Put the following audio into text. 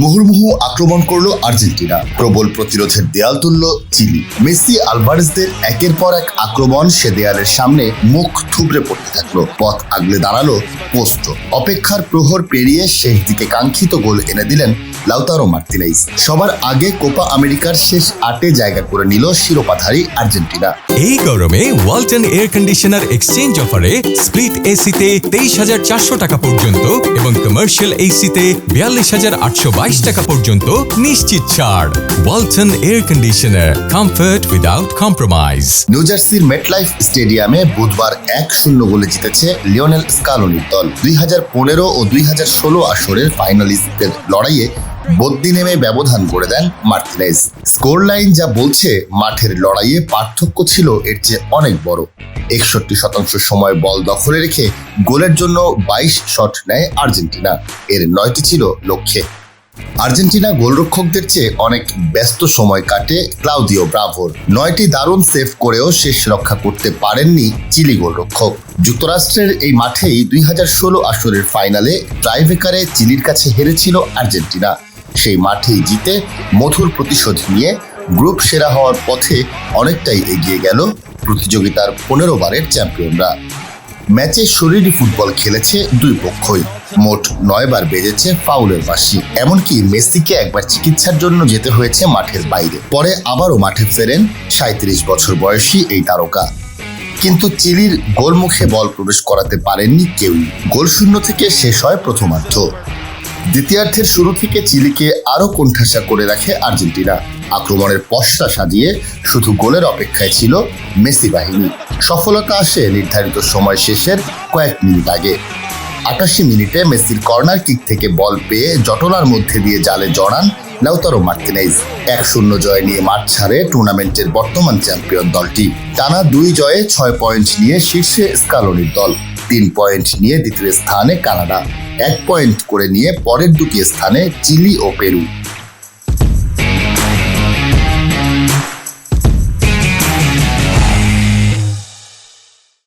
মুহুর্মুহু আক্রমণ করলো আর্জেন্টিনা, প্রবল প্রতিরোধের দেয়াল তুলল চিলি। মেসি আলভারেজদের একের পর এক আক্রমণ সে দেয়ালের সামনে মুখ থুবড়ে পড়তে থাকলো। পথ আগলে দাঁড়ালো পোস্ট। অপেক্ষার প্রহর পেরিয়ে শেষ দিকে কাঙ্ক্ষিত গোল এনে দিলেন লাউতারো মার্তিনেজ। সবার আগে কোপা আমেরিকার শেষ 8-এ জায়গা করে নিল শিরোপাধারী আর্জেন্টিনা। এই গরমে ওয়ালটন এয়ার কন্ডিশনার এক্সচেঞ্জ অফারে স্প্লিট এসিতে 23,400 টাকা পর্যন্ত এবং কমার্শিয়াল এসিতে 42,822 টাকা পর্যন্ত নিশ্চিত ছাড়। Walton air conditioner, comfort without compromise. New জার্সির মেটলাইফ স্টেডিয়ামে বুধবার 1-0 গোলে জিতেছে লিওনেল স্কালোনির দল। 2015 ও 2016 আসরের ফাইনালিস্টদের লড়াইয়ে বদলি নেমে ব্যবধান করে দেন মার্তিনেজ। স্কোর লাইন যা বলছে, মাঠের লড়াইয়ে পার্থক্য ছিল এর চেয়ে অনেক বড়। 61% সময় বল দখলে রেখে গোলের জন্য 22 শট নেয় আর্জেন্টিনা, এর 9টি ছিল লক্ষ্যে। আর্জেন্টিনা গোলরক্ষকদের চেয়ে অনেক ব্যস্ত সময় কাটে ক্লাউদিও ব্রাভোর। 9টি দারুণ সেভ করেও শেষ রক্ষা করতে পারেননি চিলি গোলরক্ষক। যুক্তরাষ্ট্রের এই মাঠেই 2016 আসরের ফাইনালে টাইব্রেকারে চিলির কাছে হেরেছিল আর্জেন্টিনা। সেই মাঠেই জিতে মধুর প্রতিশোধ নিয়ে গ্রুপ সেরা হওয়ার পথে অনেকটাই এগিয়ে গেল প্রতিযোগিতার 15 বারের চ্যাম্পিয়নরা। ম্যাচে শরীরী ফুটবল খেলেছে দুই পক্ষই। মোট 9 বার বেজেছে ফাউলের বাঁশি। এমনকি মেসিকে একবার চিকিৎসার জন্য যেতে হয়েছে মাঠের বাইরে। পরে আবারও মাঠে ফেরেন 37 বছর বয়সী এই তারকা। কিন্তু চিলির গোলমুখে বল প্রবেশ করাতে পারেননি কেউই। গোলশূন্য থেকে শেষ হয় প্রথমার্ধ। দ্বিতীয়ার্ধের শুরু থেকে চিলিকে আরও কোণঠাসা করে রাখে আর্জেন্টিনা। আক্রমণের পসরা সাজিয়ে শুধু গোলের অপেক্ষায় ছিল মেসি বাহিনী। সফলতা আসে নির্ধারিত সময় শেষের কয়েক মিনিট আগে। 88 মিনিটে মেসির কর্নার কিক থেকে বল পেয়ে জটলার মধ্যে দিয়ে জালে জড়ান লাউতারো মার্তিনেজ। 1-0 জয় নিয়ে মাঠ ছাড়ে টুর্নামেন্টের বর্তমান চ্যাম্পিয়ন দলটি। টানা 2 জয়ে 6 পয়েন্ট নিয়ে শীর্ষে স্কালোনির দল। 3 পয়েন্ট নিয়ে দ্বিতীয় স্থানে কানাডা। 1 পয়েন্ট করে নিয়ে পরের দুটি স্থানে চিলি ও পেরু।